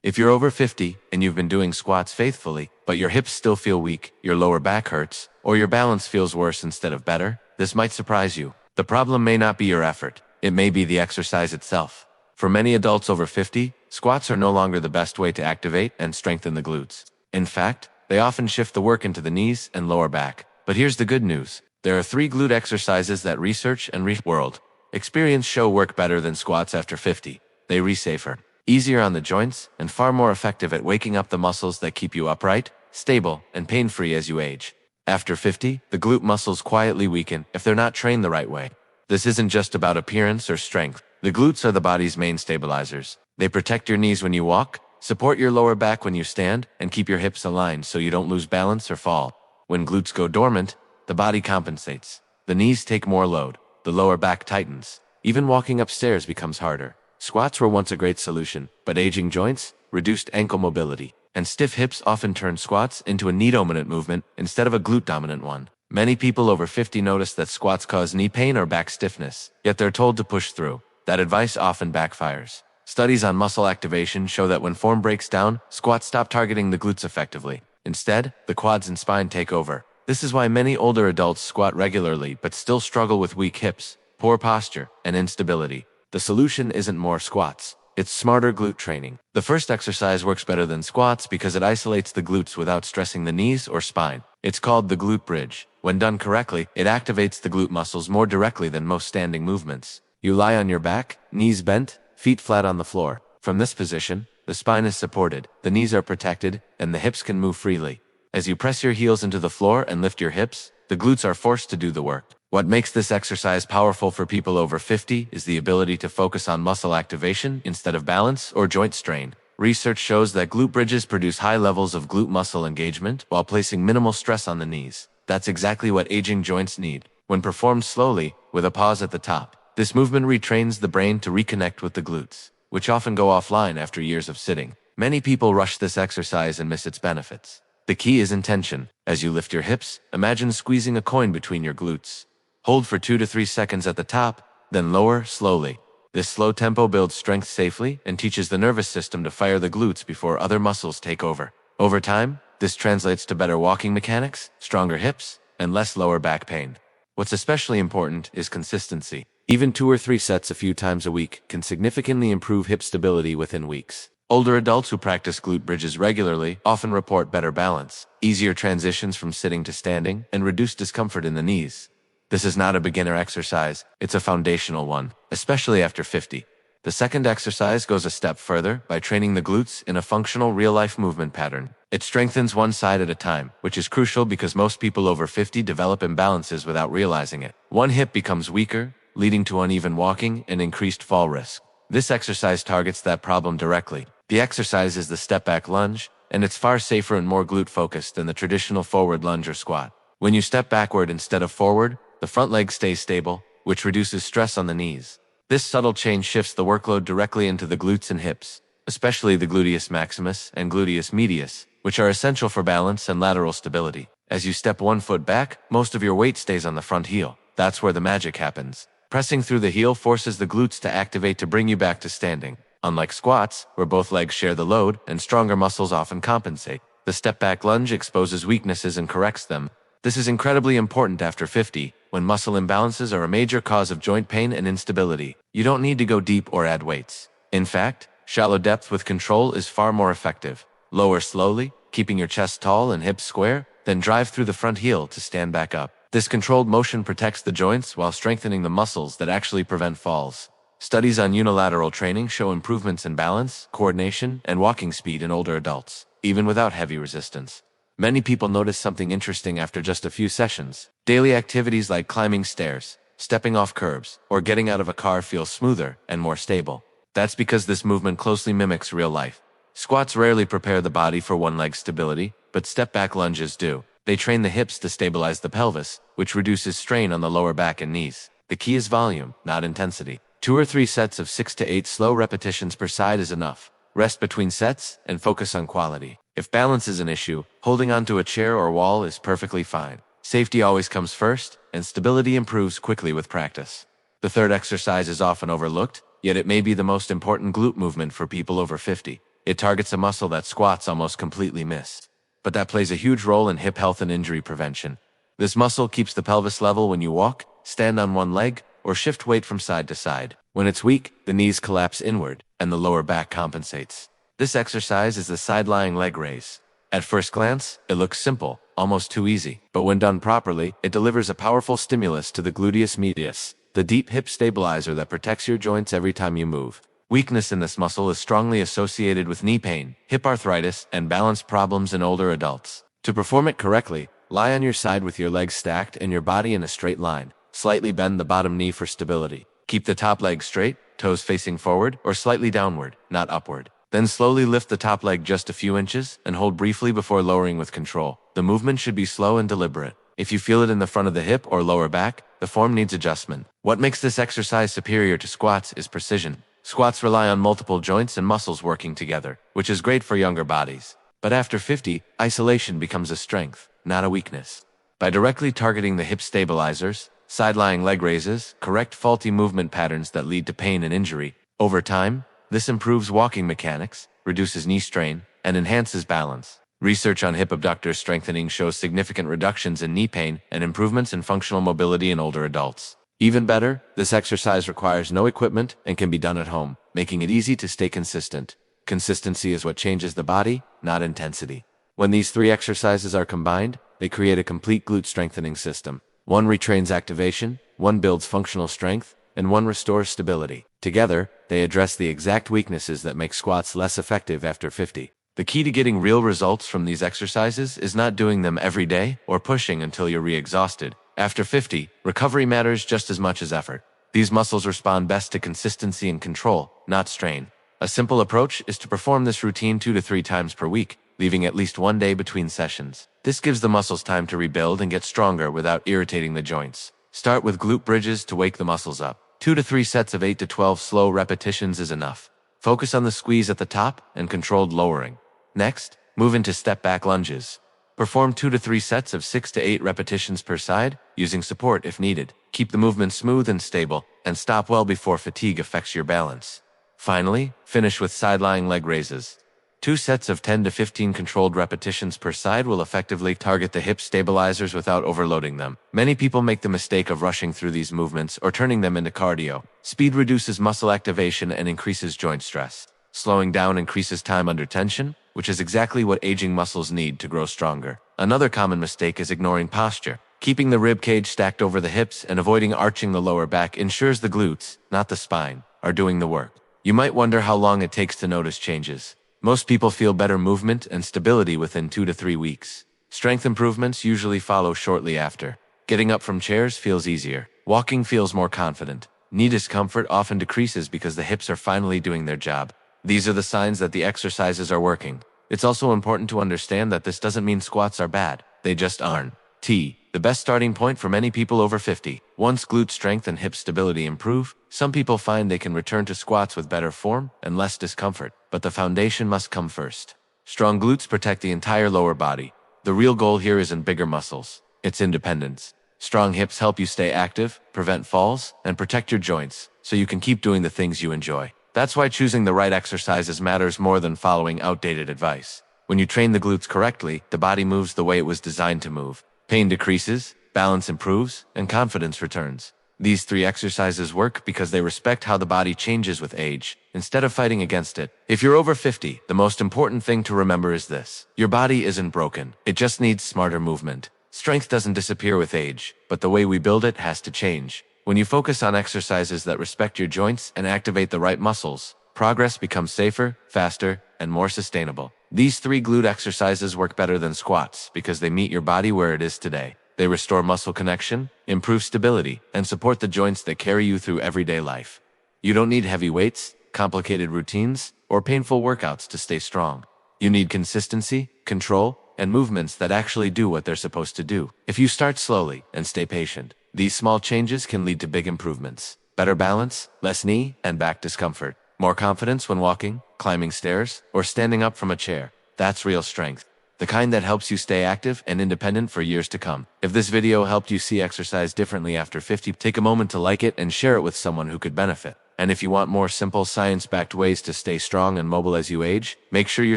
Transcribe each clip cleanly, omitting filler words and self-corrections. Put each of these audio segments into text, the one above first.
If you're over 50 and you've been doing squats faithfully, but your hips still feel weak, your lower back hurts, or your balance feels worse instead of better, this might surprise you. The problem may not be your effort. It may be the exercise itself. For many adults over 50, squats are no longer the best way to activate and strengthen the glutes. In fact, they often shift the work into the knees and lower back. But here's the good news. There are 3 glute exercises that research and world experience show work better than squats after 50. They safer, easier on the joints, and far more effective at waking up the muscles that keep you upright, stable, and pain-free as you age. After 50, the glute muscles quietly weaken if they're not trained the right way. This isn't just about appearance or strength. The glutes are the body's main stabilizers. They protect your knees when you walk, support your lower back when you stand, and keep your hips aligned so you don't lose balance or fall. When glutes go dormant, the body compensates. The knees take more load. The lower back tightens. Even walking upstairs becomes harder. Squats were once a great solution, but aging joints, reduced ankle mobility, and stiff hips often turn squats into a knee-dominant movement instead of a glute-dominant one. Many people over 50 notice that squats cause knee pain or back stiffness, yet they're told to push through. That advice often backfires. Studies on muscle activation show that when form breaks down, squats stop targeting the glutes effectively. Instead, the quads and spine take over. This is why many older adults squat regularly but still struggle with weak hips, poor posture, and instability. The solution isn't more squats. It's smarter glute training. The first exercise works better than squats because it isolates the glutes without stressing the knees or spine. It's called the glute bridge. When done correctly, it activates the glute muscles more directly than most standing movements. You lie on your back, knees bent, feet flat on the floor. From this position, the spine is supported, the knees are protected, and the hips can move freely. As you press your heels into the floor and lift your hips, the glutes are forced to do the work. What makes this exercise powerful for people over 50 is the ability to focus on muscle activation instead of balance or joint strain. Research shows that glute bridges produce high levels of glute muscle engagement while placing minimal stress on the knees. That's exactly what aging joints need. When performed slowly, with a pause at the top, this movement retrains the brain to reconnect with the glutes, which often go offline after years of sitting. Many people rush this exercise and miss its benefits. The key is intention. As you lift your hips, imagine squeezing a coin between your glutes. Hold for 2 to 3 seconds at the top, then lower slowly. This slow tempo builds strength safely and teaches the nervous system to fire the glutes before other muscles take over. Over time, this translates to better walking mechanics, stronger hips, and less lower back pain. What's especially important is consistency. Even 2 or 3 sets a few times a week can significantly improve hip stability within weeks. Older adults who practice glute bridges regularly often report better balance, easier transitions from sitting to standing, and reduced discomfort in the knees. This is not a beginner exercise, it's a foundational one, especially after 50. The second exercise goes a step further by training the glutes in a functional real-life movement pattern. It strengthens one side at a time, which is crucial because most people over 50 develop imbalances without realizing it. One hip becomes weaker, leading to uneven walking and increased fall risk. This exercise targets that problem directly. The exercise is the step-back lunge, and it's far safer and more glute-focused than the traditional forward lunge or squat. When you step backward instead of forward, the front leg stays stable, which reduces stress on the knees. This subtle change shifts the workload directly into the glutes and hips, especially the gluteus maximus and gluteus medius, which are essential for balance and lateral stability. As you step one foot back, most of your weight stays on the front heel. That's where the magic happens. Pressing through the heel forces the glutes to activate to bring you back to standing. Unlike squats, where both legs share the load and stronger muscles often compensate, the step-back lunge exposes weaknesses and corrects them. This is incredibly important after 50, when muscle imbalances are a major cause of joint pain and instability. You don't need to go deep or add weights. In fact, shallow depth with control is far more effective. Lower slowly, keeping your chest tall and hips square, then drive through the front heel to stand back up. This controlled motion protects the joints while strengthening the muscles that actually prevent falls. Studies on unilateral training show improvements in balance, coordination, and walking speed in older adults, even without heavy resistance. Many people notice something interesting after just a few sessions. Daily activities like climbing stairs, stepping off curbs, or getting out of a car feel smoother and more stable. That's because this movement closely mimics real life. Squats rarely prepare the body for one-leg stability, but step-back lunges do. They train the hips to stabilize the pelvis, which reduces strain on the lower back and knees. The key is volume, not intensity. 2 or 3 sets of 6 to 8 slow repetitions per side is enough. Rest between sets and focus on quality. If balance is an issue, holding onto a chair or wall is perfectly fine. Safety always comes first, and stability improves quickly with practice. The third exercise is often overlooked, yet it may be the most important glute movement for people over 50. It targets a muscle that squats almost completely miss. But that plays a huge role in hip health and injury prevention. This muscle keeps the pelvis level when you walk, stand on one leg, or shift weight from side to side. When it's weak, the knees collapse inward, and the lower back compensates. This exercise is the side-lying leg raise. At first glance, it looks simple, almost too easy. But when done properly, it delivers a powerful stimulus to the gluteus medius, the deep hip stabilizer that protects your joints every time you move. Weakness in this muscle is strongly associated with knee pain, hip arthritis, and balance problems in older adults. To perform it correctly, lie on your side with your legs stacked and your body in a straight line. Slightly bend the bottom knee for stability. Keep the top leg straight, toes facing forward or slightly downward, not upward. Then slowly lift the top leg just a few inches and hold briefly before lowering with control. The movement should be slow and deliberate. If you feel it in the front of the hip or lower back, the form needs adjustment. What makes this exercise superior to squats is precision. Squats rely on multiple joints and muscles working together, which is great for younger bodies. But after 50, isolation becomes a strength, not a weakness. By directly targeting the hip stabilizers, side-lying leg raises, correct faulty movement patterns that lead to pain and injury, over time, this improves walking mechanics, reduces knee strain, and enhances balance. Research on hip abductor strengthening shows significant reductions in knee pain and improvements in functional mobility in older adults. Even better, this exercise requires no equipment and can be done at home, making it easy to stay consistent. Consistency is what changes the body, not intensity. When these three exercises are combined, they create a complete glute strengthening system. One retrains activation, one builds functional strength, and one restores stability. Together, they address the exact weaknesses that make squats less effective after 50. The key to getting real results from these exercises is not doing them every day or pushing until you're re-exhausted. After 50, recovery matters just as much as effort. These muscles respond best to consistency and control, not strain. A simple approach is to perform this routine 2 to 3 times per week, leaving at least one day between sessions. This gives the muscles time to rebuild and get stronger without irritating the joints. Start with glute bridges to wake the muscles up. 2 to 3 sets of 8 to 12 slow repetitions is enough. Focus on the squeeze at the top and controlled lowering. Next, move into step-back lunges. Perform 2 to 3 sets of 6 to 8 repetitions per side, using support if needed. Keep the movement smooth and stable, and stop well before fatigue affects your balance. Finally, finish with side-lying leg raises. 2 sets of 10 to 15 controlled repetitions per side will effectively target the hip stabilizers without overloading them. Many people make the mistake of rushing through these movements or turning them into cardio. Speed reduces muscle activation and increases joint stress. Slowing down increases time under tension, which is exactly what aging muscles need to grow stronger. Another common mistake is ignoring posture. Keeping the rib cage stacked over the hips and avoiding arching the lower back ensures the glutes, not the spine, are doing the work. You might wonder how long it takes to notice changes. Most people feel better movement and stability within 2 to 3 weeks. Strength improvements usually follow shortly after. Getting up from chairs feels easier. Walking feels more confident. Knee discomfort often decreases because the hips are finally doing their job. These are the signs that the exercises are working. It's also important to understand that this doesn't mean squats are bad. They just aren't. The best starting point for many people over 50. Once glute strength and hip stability improve, some people find they can return to squats with better form and less discomfort. But the foundation must come first. Strong glutes protect the entire lower body. The real goal here isn't bigger muscles. It's independence. Strong hips help you stay active, prevent falls, and protect your joints, so you can keep doing the things you enjoy. That's why choosing the right exercises matters more than following outdated advice. When you train the glutes correctly, the body moves the way it was designed to move. Pain decreases, balance improves, and confidence returns. These 3 exercises work because they respect how the body changes with age, instead of fighting against it. If you're over 50, the most important thing to remember is this. Your body isn't broken. It just needs smarter movement. Strength doesn't disappear with age, but the way we build it has to change. When you focus on exercises that respect your joints and activate the right muscles, progress becomes safer, faster, and more sustainable. These 3 glute exercises work better than squats because they meet your body where it is today. They restore muscle connection, improve stability, and support the joints that carry you through everyday life. You don't need heavy weights, complicated routines, or painful workouts to stay strong. You need consistency, control, and movements that actually do what they're supposed to do. If you start slowly and stay patient, these small changes can lead to big improvements. Better balance, less knee and back discomfort, more confidence when walking, climbing stairs, or standing up from a chair. That's real strength. The kind that helps you stay active and independent for years to come. If this video helped you see exercise differently after 50, take a moment to like it and share it with someone who could benefit. And if you want more simple, science-backed ways to stay strong and mobile as you age, make sure you're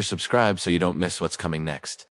subscribed so you don't miss what's coming next.